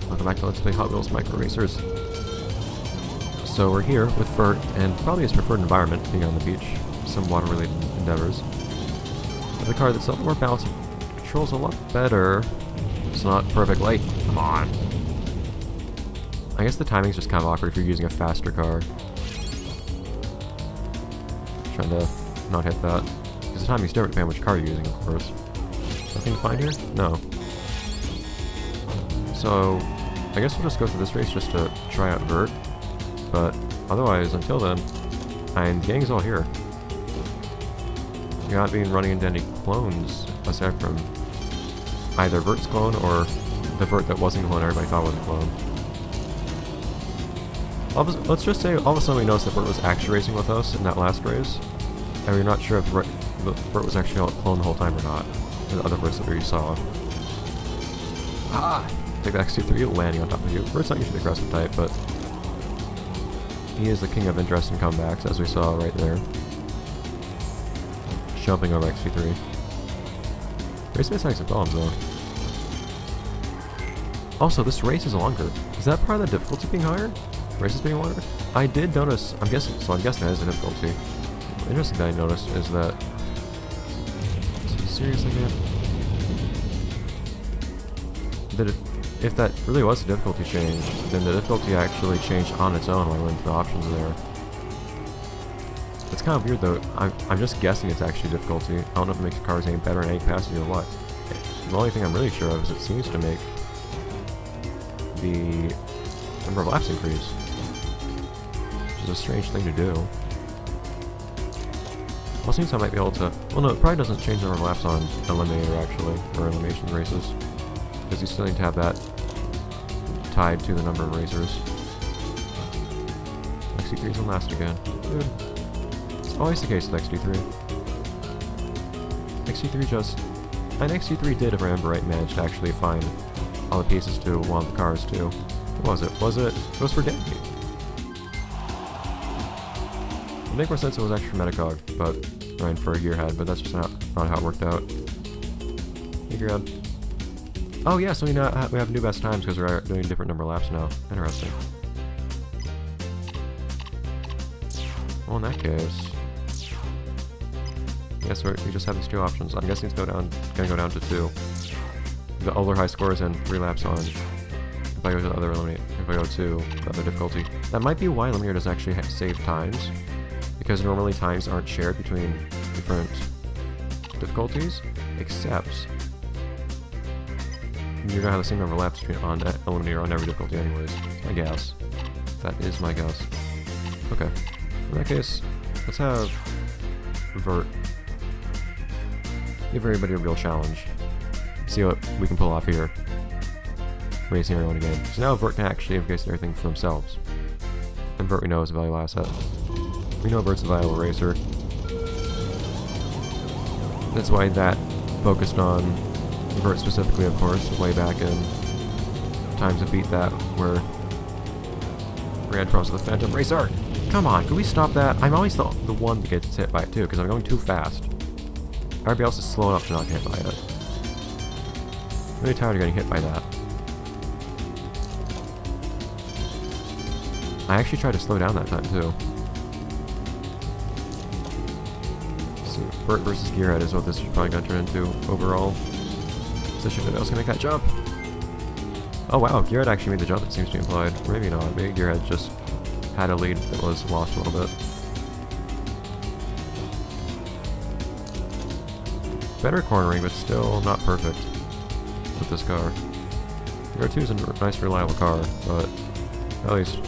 Welcome back to Let's Play Hot Wheels Micro Racers. So we're here with Vert, and probably his preferred environment, being on the beach, some water-related endeavors. With a car that's a lot more balanced, controls a lot better. It's not perfect light. Come on. I guess the timing's just kind of awkward if you're using a faster car. Trying to not hit that. Because the timing's different depending on which car you're using, of course. Nothing to find here? No. So, I guess we'll just go through this race just to try out Vert. But otherwise, until then, and the gang's all here. You're not being running into any clones, aside from either Vert's clone or the Vert that wasn't a clone everybody thought was a clone. Let's just say all of a sudden we noticed that Vert was actually racing with us in that last race, and we're not sure if Vert was actually a clone the whole time or not. The other Verts that we saw. Ah! Take the XT3 landing on top of you. Vert's not usually the aggressive type, but he is the king of interesting comebacks, as we saw right there. Jumping over XT3. Race makes some bombs though. Also, this race is longer. Is that part of the difficulty being higher? Races being longer? I did notice, I'm guessing that is the difficulty. The interesting thing I noticed is that... Seriously, man? If that really was a difficulty change, then the difficulty actually changed on its own when I went to the options there. It's kind of weird though. I'm just guessing it's actually difficulty. I don't know if it makes the cars any better in any capacity or what. The only thing I'm really sure of is it seems to make the number of laps increase. Which is a strange thing to do. Well, it seems I might be able to... Well no, it probably doesn't change the number of laps on Eliminator actually, or elimination races. Because you still need to have that tied to the number of racers. XT3's will last again. Good. It's always the case with XT3. XT3 just... And XT3 did, if I remember right, manage to actually find all the pieces to one of the cars too. What was it? It was for Denby. It'd make more sense if it was actually for Metacog, but... I mean, for a Gearhead, but that's just not how it worked out. Hey, Gearhead. Oh yeah, so we have new best times because we're doing a different number of laps now. Interesting. Well, in that case, yes, we just have these two options. I'm guessing it's gonna go down to 2. The older high scores and 3 laps on. If I go to the other eliminate, if I go to the other difficulty, that might be why Eliminator does actually save times, because normally times aren't shared between different difficulties, except. You're gonna have the same number of laps on Eliminator on every difficulty anyways, I guess. That is my guess. Okay. In that case, let's have Vert. Give everybody a real challenge. See what we can pull off here. Racing everyone again. So now Vert can actually increase everything for themselves. And Vert we know is a valuable asset. We know Vert's a valuable racer. That's why that focused on Vert specifically, of course, way back in times to beat that, where we had problems with the Phantom Racer. Come on, can we stop that? I'm always the one that gets hit by it too, because I'm going too fast. Everybody else is slow enough to not get hit by it. I'm really tired of getting hit by that. I actually tried to slow down that time too. So Vert versus Gearhead is what this is probably going to turn into overall. Position that I was going to make that jump. Oh wow, Gearhead actually made the jump, it seems to be implied. Or maybe not, maybe Gearhead just had a lead that was lost a little bit. Better cornering, but still not perfect with this car. Gear 2 is a nice, reliable car, but at least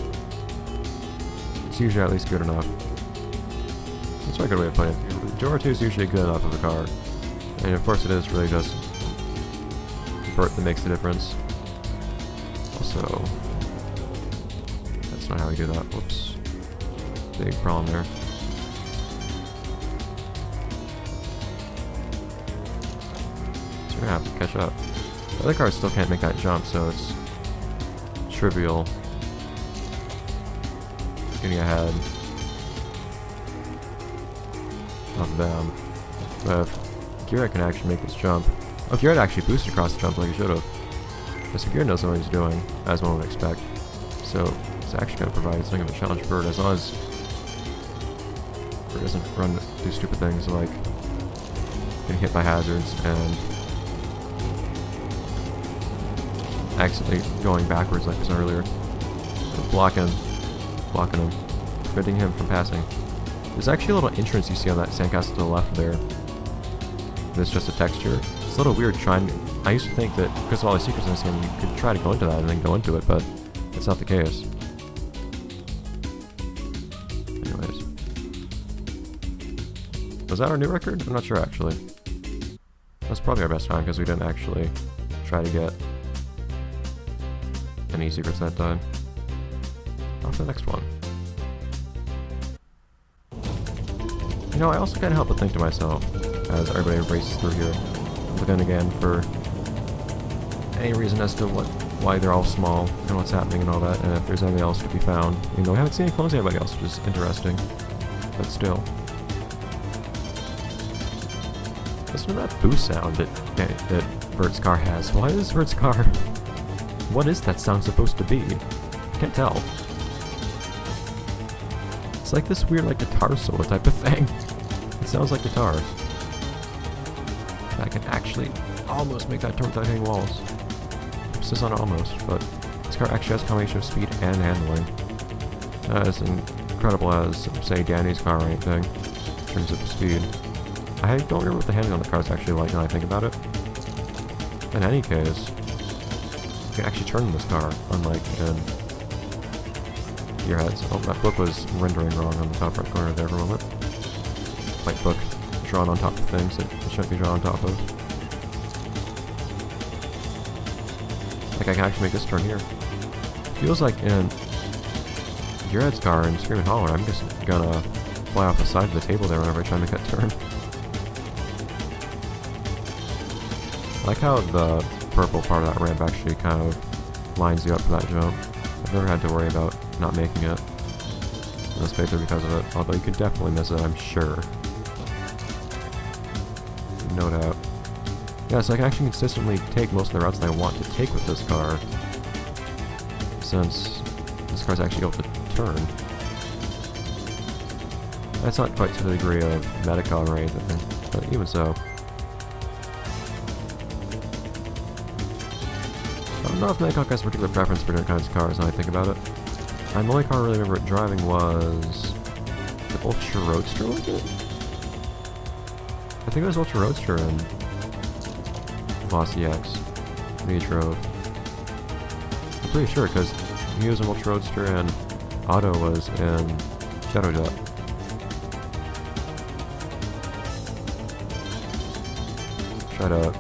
it's usually at least good enough. That's not a good way of putting it. GR2 is usually good enough of a car, and of course it is really just Vert that makes the difference. Also, that's not how we do that. Whoops. Big problem there. So we're gonna have to catch up. The other cars still can't make that jump, so it's trivial getting ahead of them. But if Gira can actually make this jump, oh, Gira actually boosted across the jump like he should have. The gear knows what he's doing, as one would expect. So it's actually going to provide something of a challenge for Vert, as long as Vert doesn't do stupid things like getting hit by hazards and accidentally going backwards like I said earlier. Blocking him, preventing him from passing. There's actually a little entrance you see on that sandcastle to the left there. It's just a texture. It's a little weird trying. I used to think that because of all the secrets in this game, you could try to go into that and then go into it, but it's not the case. Anyways. Was that our new record? I'm not sure actually. That's probably our best time because we didn't actually try to get any secrets that time. On to the next one. You know, I also can't help but think to myself, as everybody races through here, but then again, for any reason as to why they're all small, and what's happening and all that, and if there's anything else to be found. You know, we haven't seen any clones of anybody else, which is interesting, but still. Listen to that boost sound that Vert's car has. Why is Vert's car... What is that sound supposed to be? Can't tell. It's like this weird, like, guitar solo type of thing. It sounds like guitar. I can actually almost make that turn without hitting walls. Emphasis on almost, but this car actually has a combination of speed and handling. As incredible as, say, Danny's car or anything, in terms of speed. I don't remember what the handling on the car is actually like now I think about it. In any case, you can actually turn this car, unlike in Gearheads. Oh, that book was rendering wrong on the top right corner there for a moment. White book drawn on top of things that it shouldn't be drawn on top of. Like I can actually make this turn here. Feels like in Gearhead's car and Screaming Holler, I'm just gonna fly off the side of the table there whenever I try to make that turn. I like how the purple part of that ramp actually kind of lines you up for that jump. I've never had to worry about not making it in this playthrough because of it, although you could definitely miss it, I'm sure. No doubt. Yeah, so I can actually consistently take most of the routes that I want to take with this car, since this car's actually able to turn. That's not quite to the degree of Metacog or anything, but even so. I don't know if Metacog has a particular preference for different kinds of cars now I think about it. And the only car I really remember driving was the Ultra Roadster, was it? I think it was Ultra Roadster and Velocity X that he drove. I'm pretty sure, because he was in Ultra Roadster and Otto was in Shadow Jet. Try to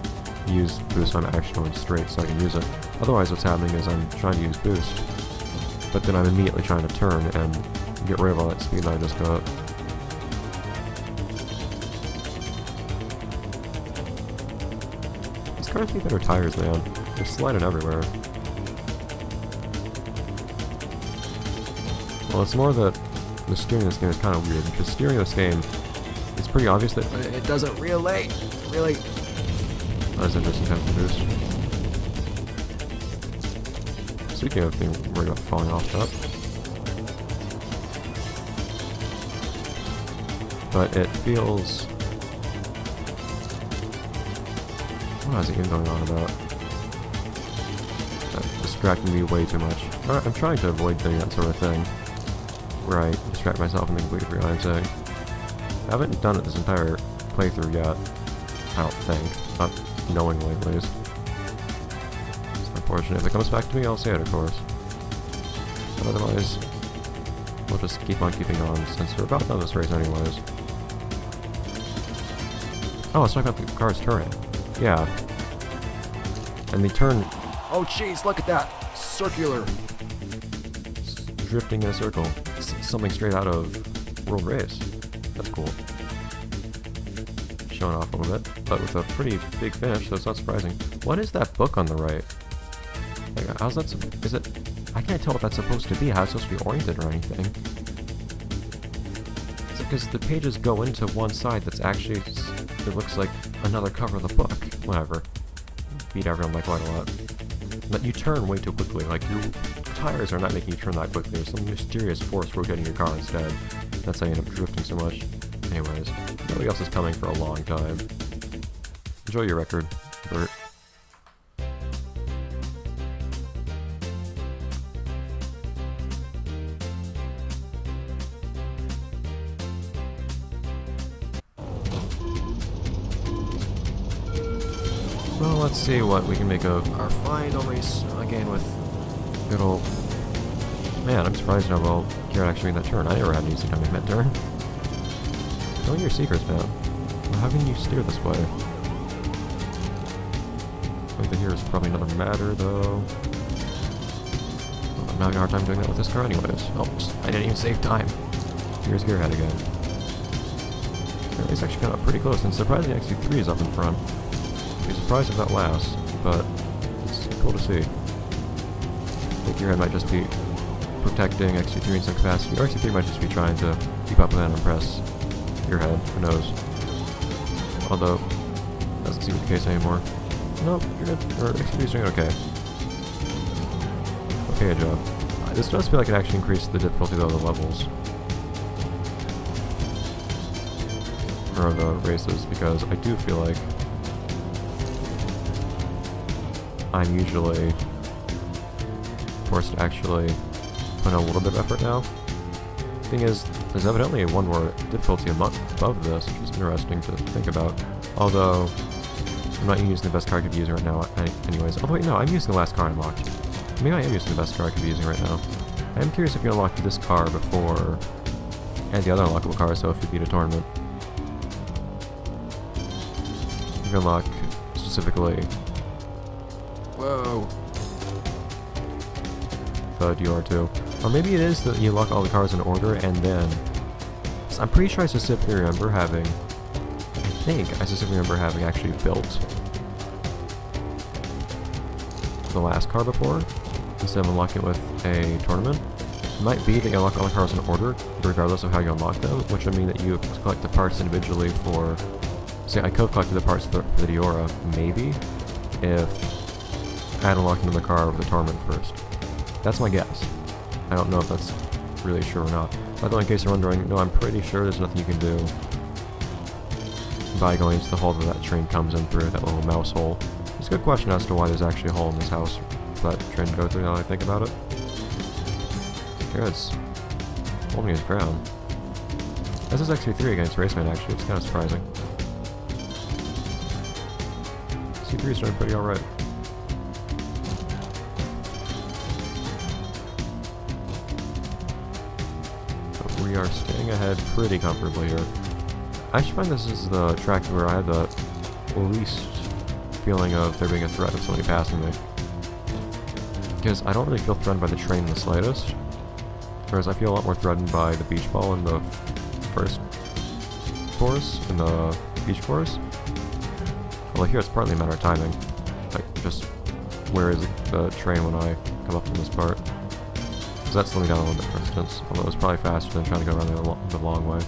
use boost when I'm actually going straight so I can use it. Otherwise what's happening is I'm trying to use boost, but then I'm immediately trying to turn and get rid of all that speed that I just got. These cars need better tires, man. They're sliding everywhere. Well, it's more that the steering of this game is kind of weird, because steering of this game, it's pretty obvious that it doesn't relate. Really. That's interesting kind of boost. Speaking of being worried about falling off that. But it feels... What is it even going on about? That's distracting me way too much. I'm trying to avoid doing that sort of thing, where I distract myself and then completely forget what I'm saying. I haven't done it this entire playthrough yet, I don't think. Not knowingly, at least. It's unfortunate. If it comes back to me, I'll say it, of course. But otherwise, we'll just keep on keeping on, since we're about done this race anyways. Oh, let's talk about the car's turning. Yeah. And they turn... Oh jeez, look at that! Circular! It's drifting in a circle. It's something straight out of World Race. That's cool. Showing off a little bit, but with a pretty big finish, so it's not surprising. What is that book on the right? Like, how's that... Is it... I can't tell what that's supposed to be, how it's supposed to be oriented or anything. It's because the pages go into one side that's actually... It looks like another cover of the book. Whatever. Beat everyone by quite a lot. But you turn way too quickly. Like, your tires are not making you turn that quickly. There's some mysterious force rotating your car instead. That's how you end up drifting so much. Anyways, nobody else is coming for a long time. Enjoy your record, Vert. Well, let's see what we can make of our final race again with good old... Man, I'm surprised how well Garrett actually made that turn. I never had an easy time making that turn. Know your secrets, man. Well, how can you steer this way? I think that here is probably another matter, though. Well, I'm having a hard time doing that with this car anyways. Oops, I didn't even save time. Here's Gearhead again. It's actually got up pretty close, and surprisingly XC3 is up in front. I'd be surprised if that lasts, but it's cool to see. I think Gearhead might just be protecting XC3 in some capacity, or XC3 might just be trying to keep up with that and impress Gearhead, who knows. Although, doesn't seem to be the case anymore. Nope, XC3's doing okay. Okay job. This does feel like it actually increased the difficulty of the levels. Or the races, because I do feel like I'm usually forced to actually put in a little bit of effort now. Thing is, there's evidently one more difficulty above this, which is interesting to think about. Although, I'm not using the best car I could be using right now anyways. Oh wait, no, I'm using the last car I unlocked. Maybe I am using the best car I could be using right now. I am curious if you unlocked this car before, and the other unlockable car, so if you beat a tournament. You unlock, specifically... Whoa! The DR2. Or maybe it is that you unlock all the cars in order, and then... I'm pretty sure I specifically remember having... I specifically remember having actually built the last car before, instead of unlocking it with a tournament. It might be that you unlock all the cars in order, regardless of how you unlock them, which would mean that you collect the parts individually for... Say, I could have collected the parts for the Diora, maybe, if I had unlocked another car with a tournament first. That's my guess. I don't know if that's really sure or not. By the way, in case you're wondering, no, I'm pretty sure there's nothing you can do by going into the hole that train comes in through, that little mouse hole. It's a good question as to why there's actually a hole in this house for that train to go through now that I think about it. Garrett's holding his ground. This is XC3 against Raceman, actually. It's kind of surprising. C3 is doing pretty alright. But we are staying ahead pretty comfortably here. I actually find this is the track where I have the least feeling of there being a threat of somebody passing me. Because I don't really feel threatened by the train in the slightest. Whereas I feel a lot more threatened by the beach ball in the first course, in the beach course. Although here it's partly a matter of timing. Like, just where is the train when I come up in this part? Because that slowed me down a little bit, for instance. Although it was probably faster than trying to go around the long way.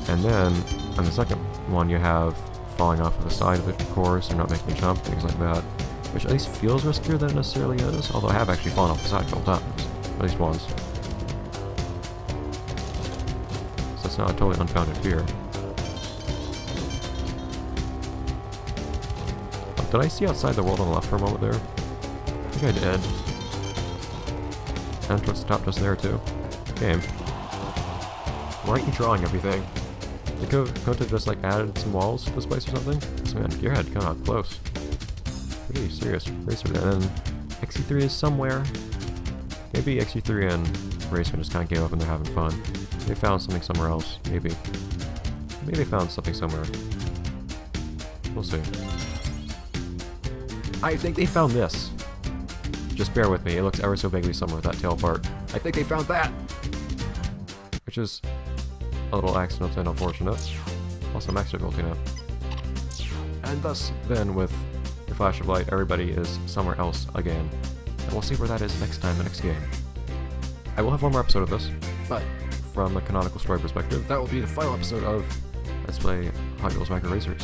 And then, on the second one, you have falling off of the side of the course and not making a jump, things like that. Which at least feels riskier than it necessarily is, although I have actually fallen off the side a couple times. At least once. So it's not a totally unfounded fear. Did I see outside the world on the left for a moment there? I think I did. And towards the top just there too. Game. Why aren't you drawing everything? You could have just like added some walls to this place or something? So man, Gearhead coming out close. Pretty serious racer there. And then XC3 is somewhere. Maybe XC3 and Racer just kind of gave up and they're having fun. They found something somewhere else. Maybe. Maybe they found something somewhere. We'll see. I think they found this. Just bear with me, it looks ever so vaguely similar with that tail part. I think they found that! Which is a little accidental and unfortunate. Also max difficulty now. And thus, then, with your flash of light, everybody is somewhere else again. And we'll see where that is next time in the next game. I will have one more episode of this, but from a canonical story perspective, that will be the final episode of Let's Play Hot Wheels Micro Racers.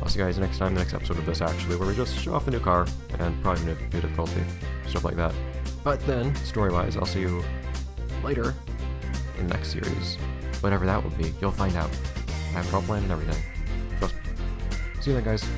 I'll see you guys next time, the next episode of this actually, where we just show off the new car, and probably new difficulty, stuff like that. But then, story-wise, I'll see you later in the next series. Whatever that will be, you'll find out. I have a plan and everything. Trust me. See you then, guys.